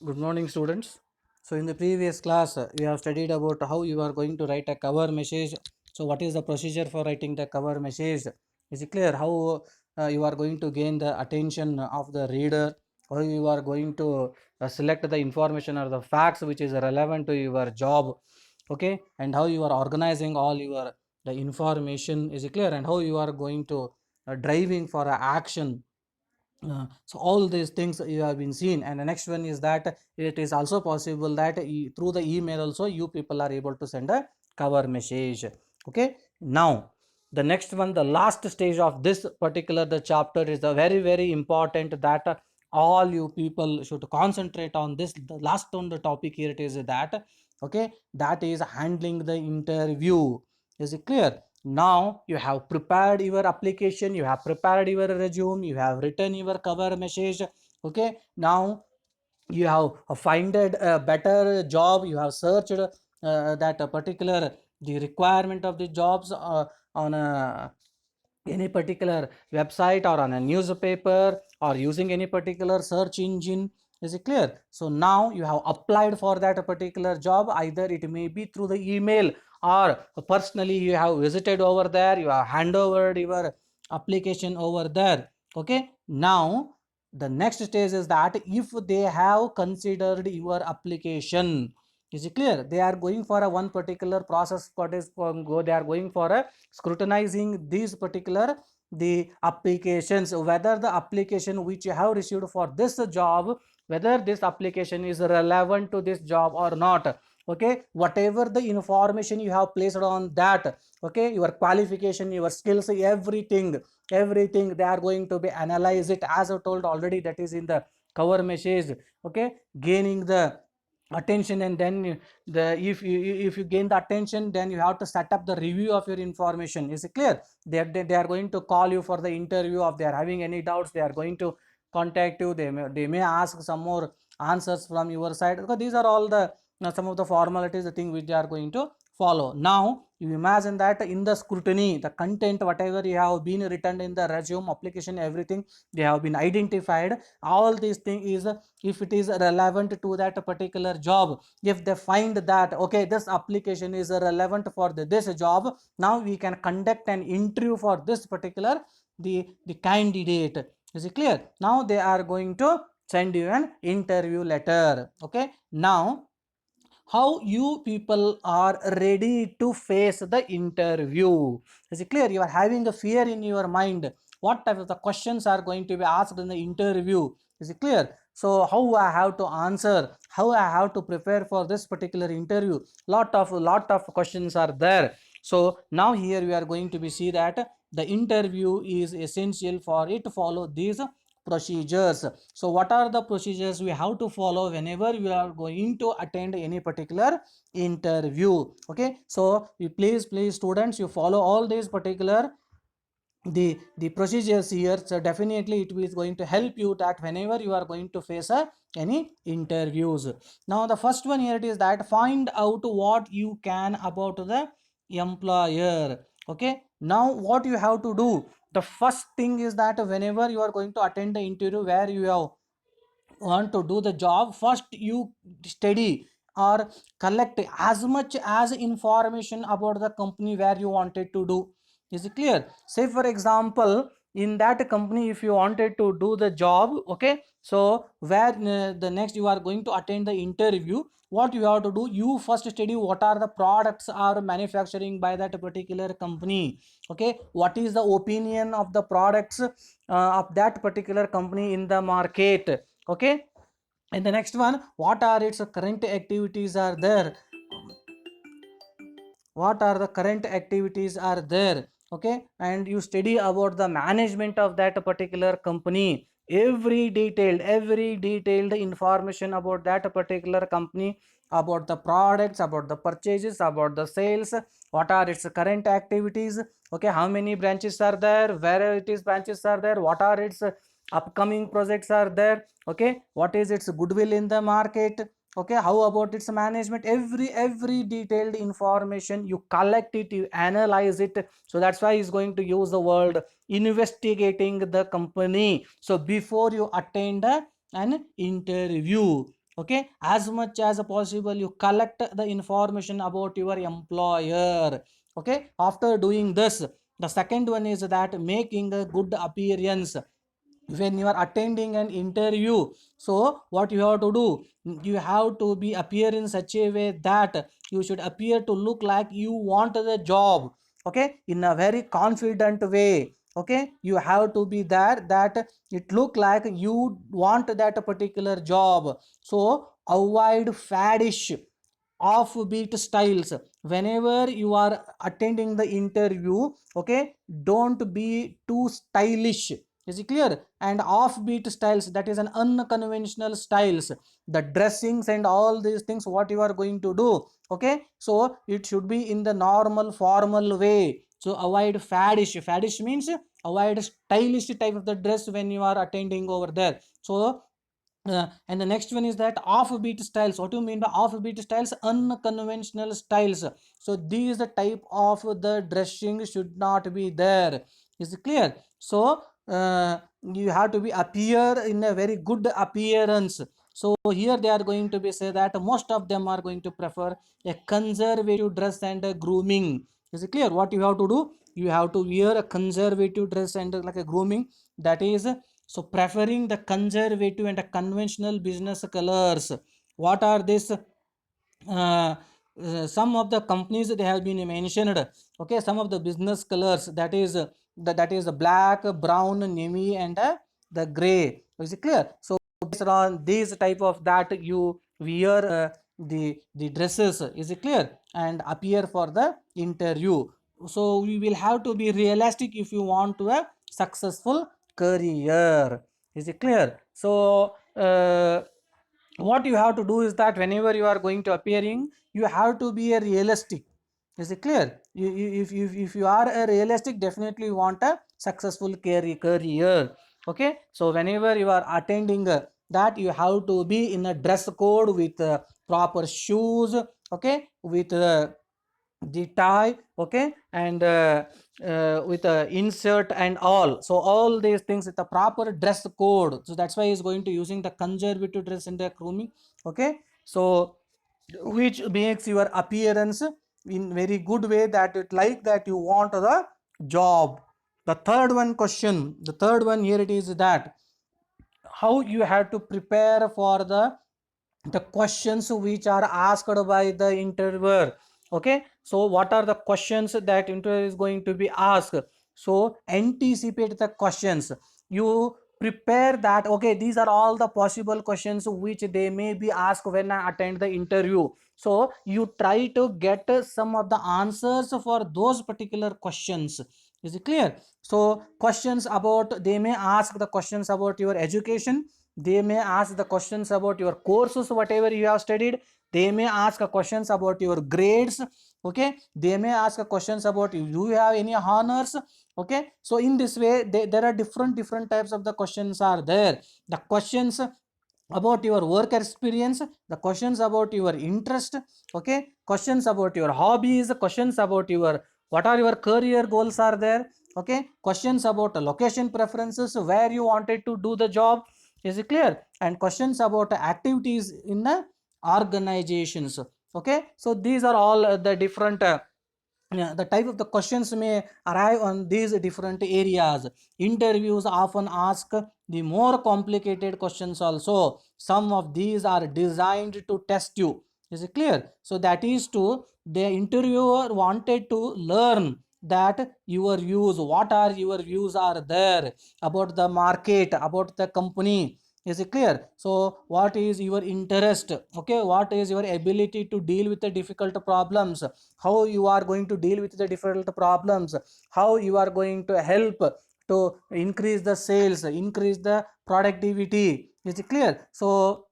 Good morning, students. So, in the previous class, we have studied about how you are going to write a cover message. So, what is the procedure for writing the cover message? Is it clear how you are going to gain the attention of the reader? How you are going to select the information or the facts which is relevant to your job? Okay, and how you are organizing all your the information? Is it clear? And how you are going to driving for a action. So all these things you have been seen, and the next one is that it is also possible that through the email also you people are able to send a cover message. Okay, now the next one, the last stage of this particular the chapter is the very important that all you people should concentrate on this. The last on the topic here, it is that okay, that is handling the interview. Is it clear? Now you have prepared your application, you have prepared your resume, you have written your cover message. Okay, now you have finded a better job, you have searched that a particular the requirement of the jobs on a any particular website or on a newspaper or using any particular search engine. Is it clear? So now you have applied for that particular job, either it may be through the email or personally you have visited over there, you have hand over your application over there. Okay, now the next stage is that if they have considered your application, is it clear, they are going for a one particular process, what is go, they are going for a scrutinizing these particular the applications, whether the application which you have received for this job, whether this application is relevant to this job or not. Okay, whatever the information you have placed on that, okay, your qualification, your skills, everything they are going to be analyze it, as I told already, that is in the cover message. Okay, gaining the attention, and then the if you gain the attention, then you have to set up the review of your information. Is it clear? They are going to call you for the interview. If they are having any doubts, they are going to contact you. They may ask some more answers from your side, because these are all the some of the formalities, the thing which they are going to follow. Now you imagine that in the scrutiny, the content whatever you have been written in the resume, application, everything they have been identified. All these things is, if it is relevant to that particular job, if they find that okay, this application is relevant for this job, now we can conduct an interview for this particular the candidate. Is it clear? Now they are going to send you an interview letter. Okay, now how you people are ready to face the interview. Is it clear? You are having a fear in your mind, what type of the questions are going to be asked in the interview. Is it clear? So how I have to answer, how I have to prepare for this particular interview, lot of questions are there. So now here we are going to be see that the interview is essential for it to follow these procedures. So what are the procedures we have to follow whenever we are going to attend any particular interview? Okay, so you please students, you follow all these particular the procedures here. So definitely it is going to help you that whenever you are going to face any interviews. Now the first one here, it is that find out what you can about the employer. Okay, now what you have to do, the first thing is that whenever you are going to attend the interview where you have want to do the job, first you study or collect as much as information about the company where you wanted to do. Is it clear? Say for example, in that company if you wanted to do the job, okay, so where the next you are going to attend the interview, what you have to do, you first study what are the products are manufacturing by that particular company. Okay, what is the opinion of the products of that particular company in the market. Okay, and the next one, what are its current activities are there, what are the current activities are there. Okay, and you study about the management of that particular company, every detailed information about that particular company, about the products, about the purchases, about the sales, what are its current activities. Okay, how many branches are there, where it is branches are there, what are its upcoming projects are there. Okay, what is its goodwill in the market. Okay, how about its management, every detailed information you collect it, you analyze it. So that's why he's going to use the word investigating the company, so before you attend an interview. Okay, as much as possible you collect the information about your employer. Okay, after doing this, the second one is that making a good appearance when you are attending an interview. So what you have to do, you have to be appear in such a way that you should appear to look like you want the job. Okay, in a very confident way. Okay, you have to be there that it look like you want that particular job. So avoid faddish offbeat styles whenever you are attending the interview. Okay, don't be too stylish. Is it clear? And offbeat styles, that is an unconventional styles, the dressings and all these things what you are going to do. Okay, so it should be in the normal formal way. So avoid faddish. Faddish means avoid stylish type of the dress when you are attending over there. So and the next one is that offbeat styles. What do you mean by offbeat styles? Unconventional styles. So these the type of the dressing should not be there. Is it clear? So you have to be appear in a very good appearance. So here they are going to be say that most of them are going to prefer a conservative dress and a grooming. Is it clear? What you have to do? You have to wear a conservative dress and like a grooming. That is, so preferring the conservative and the conventional business colors. What are this? Some of the companies they have been mentioned. Okay, some of the business colors, that is that is the black, brown, navy, and the gray. Is it clear? So based on these type of that you wear the dresses. Is it clear? And appear for the interview. So we will have to be realistic if you want to a successful career. Is it clear? So what you have to do is that whenever you are going to appearing, you have to be a realistic. Is it clear? If you are a realistic, definitely you want a successful career. Okay, so whenever you are attending that, you have to be in a dress code with proper shoes. Okay, with the tie. Okay, and with a insert and all. So all these things with the proper dress code. So that's why he's going to using the conservative dress and the grooming. Okay, so which makes your appearance in very good way, that it like that you want the job. The third one question, the third one here it is that how you have to prepare for the questions which are asked by the interviewer. Okay, so what are the questions that interviewer is going to be asked? So anticipate the questions. You prepare that, okay, these are all the possible questions which they may be asked when I attend the interview. So you try to get some of the answers for those particular questions. Is it clear? So questions about, they may ask the questions about your education, they may ask the questions about your courses whatever you have studied, they may ask questions about your grades. Okay, they may ask questions about you, do you have any honors? Okay, so in this way there are different types of the questions are there. The questions about your work experience, the questions about your interest. Okay, questions about your hobbies, questions about your what are your career goals are there. Okay, questions about location preferences, where you wanted to do the job. Is it clear? And questions about activities in organizations. Okay, so these are all the different the type of the questions may arrive on these different areas. Interviews often ask the more complicated questions also. Some of these are designed to test you. Is it clear? So that is to, the interviewer wanted to learn that your views, what are your views are there about the market, about the company. Is it clear? So what is your interest? Okay, what is your ability to deal with the difficult problems? How you are going to deal with the difficult problems? How you are going to help to increase the sales, increase the productivity? Is it clear? So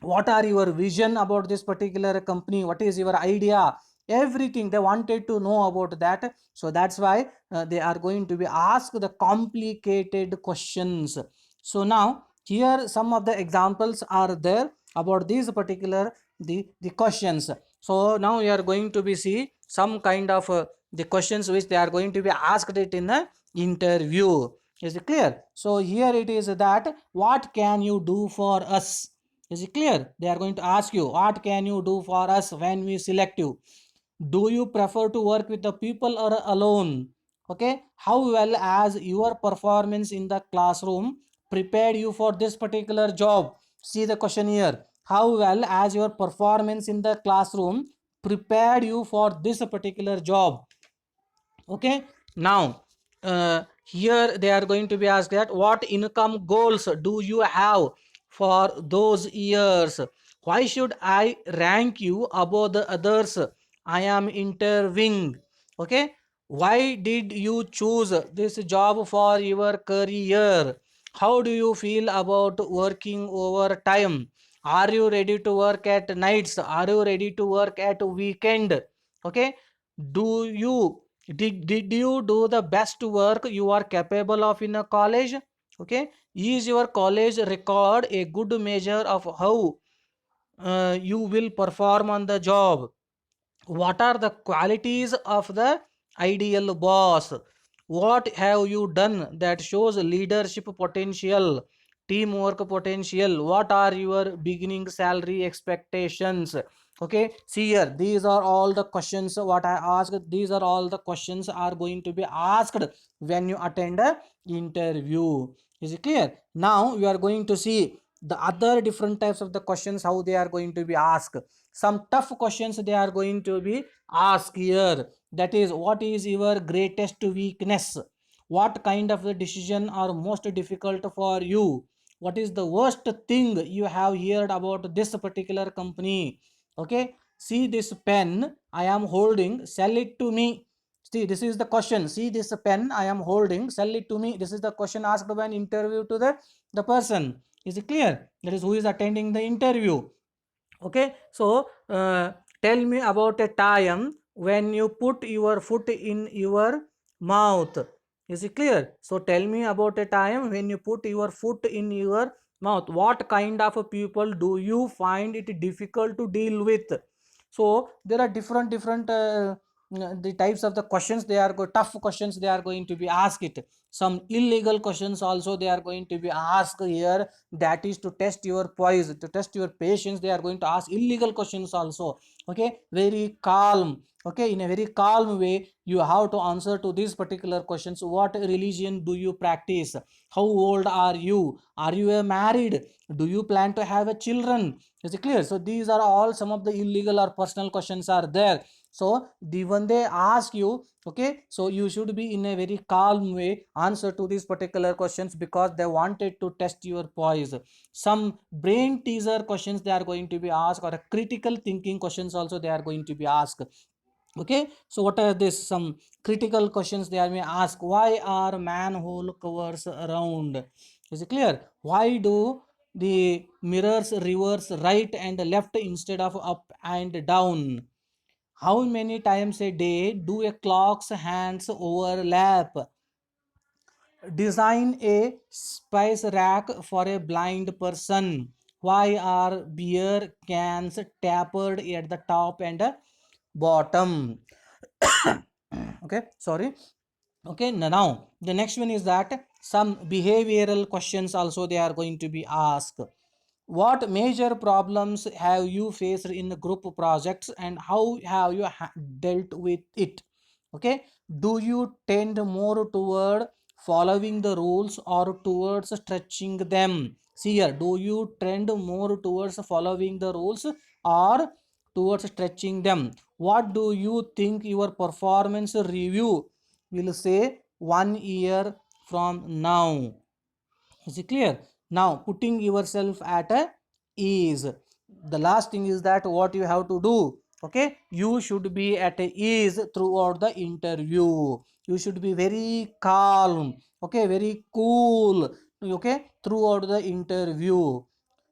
what are your vision about this particular company? What is your idea? Everything they wanted to know about that. So that's why they are going to be asked the complicated questions. So now here some of the examples are there about these particular the questions. So now we are going to be see some kind of the questions which they are going to be asked it in the interview. Is it clear? So here it is that what can you do for us? Is it clear? They are going to ask you, what can you do for us when we select you? Do you prefer to work with the people or alone? Okay, how well as your performance in the classroom prepared you for this particular job? See the question here, how well as your performance in the classroom prepared you for this particular job? Okay, now here they are going to be asked that what income goals do you have for those years? Why should I rank you above the others I am interviewing? Okay, why did you choose this job for your career? How do you feel about working overtime? Are you ready to work at nights? Are you ready to work at weekend? Okay, do you did you do the best work you are capable of in a college? Okay, is your college record a good measure of how you will perform on the job? What are the qualities of the ideal boss? What have you done that shows leadership potential, teamwork potential? What are your beginning salary expectations? Okay, see here, these are all the questions what I asked. These are all the questions are going to be asked when you attend a interview. Is it clear? Now you are going to see the other different types of the questions, how they are going to be asked. Some tough questions they are going to be asked here. That is, what is your greatest weakness? What kind of the decision are most difficult for you? What is the worst thing you have heard about this particular company? Okay, see this pen I am holding, sell it to me. See, this is the question. See this pen I am holding, sell it to me. This is the question asked by an interview to the person. Is it clear? That is who is attending the interview. Okay, so tell me about a time when you put your foot in your mouth. Is it clear? So tell me about a time when you put your foot in your mouth. What kind of people do you find it difficult to deal with? So there are different the types of the questions they are tough questions they are going to be asked it. Some illegal questions also they are going to be asked here. That is to test your poise, to test your patience. They are going to ask illegal questions also. Okay, very calm. Okay, in a very calm way you have to answer to these particular questions. What religion do you practice? How old are you a married? Do you plan to have a children? Is it clear? So these are all some of the illegal or personal questions are there. So the when they ask you, okay, so you should be in a very calm way answer to these particular questions, because they wanted to test your poise. Some brain teaser questions they are going to be asked, or a critical thinking questions also they are going to be asked. Okay, so what are this some critical questions they are may ask? Why are manhole covers round? Is it clear? Why do the mirrors reverse right and left instead of up and down? How many times a day do a clock's hands overlap? Design a spice rack for a blind person. Why are beer cans tapered at the top and bottom? Okay, sorry. Okay, now the next one is that some behavioral questions also they are going to be asked. What major problems have you faced in the group projects and how have you dealt with it? Okay, do you tend more toward following the rules or towards stretching them? See here, do you trend more towards following the rules or towards stretching them? What do you think your performance review will say 1 year from now? Is it clear? Now putting yourself at a ease. The last thing is that what you have to do. Okay, you should be at a ease throughout the interview. You should be very calm. Okay, very cool. Okay, throughout the interview.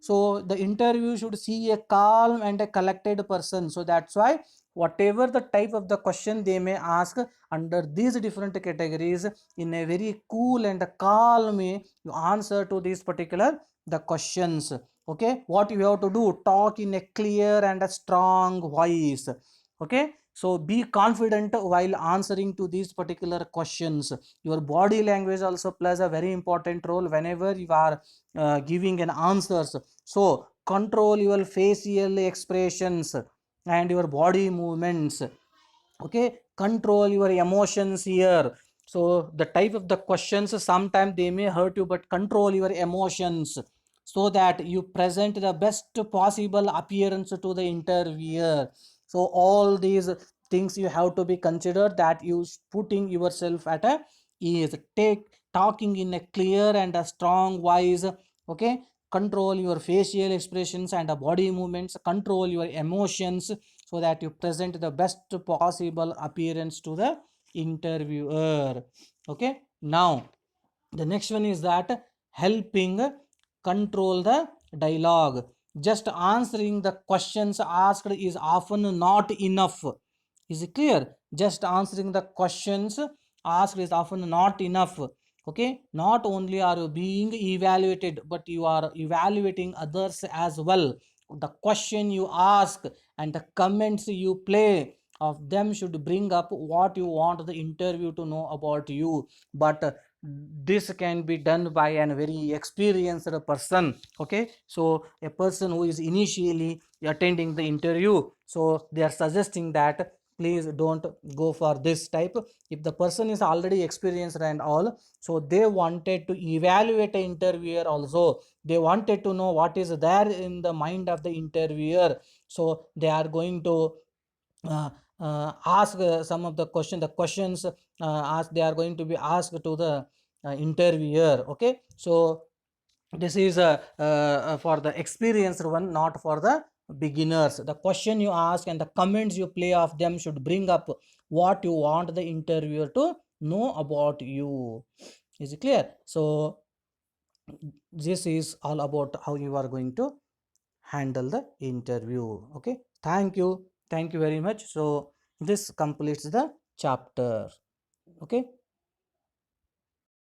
So the interview should see a calm and a collected person. So that's why whatever the type of the question they may ask under these different categories, in a very cool and calm way you answer to these particular the questions. Okay, what you have to do, talk in a clear and a strong voice. Okay, so be confident while answering to these particular questions. Your body language also plays a very important role whenever you are giving an answers. So control your facial expressions and your body movements. Okay, control your emotions here. So the type of the questions, sometimes they may hurt you, but control your emotions so that you present the best possible appearance to the interviewer. So all these things you have to be considered, that you putting yourself at a ease, take talking in a clear and a strong voice. Okay, control your facial expressions and the body movements, control your emotions so that you present the best possible appearance to the interviewer. Okay, now the next one is that helping control the dialogue. Just answering the questions asked is often not enough. Is it clear? Just answering the questions asked is often not enough. Okay, not only are you being evaluated, but you are evaluating others as well. The question you ask and the comments you play of them should bring up what you want the interview to know about you. But this can be done by a very experienced person. Okay, so a person who is initially attending the interview, so they are suggesting that please don't go for this type. If the person is already experienced and all, so they wanted to evaluate an interviewer also, they wanted to know what is there in the mind of the interviewer. So they are going to uh, ask some of the questions asked, they are going to be asked to the interviewer. Okay, so this is for the experienced one, not for the beginners. The question you ask and the comments you play of them should bring up what you want the interviewer to know about you. Is it clear? So this is all about how you are going to handle the interview. Okay, thank you very much. So this completes the chapter. Okay.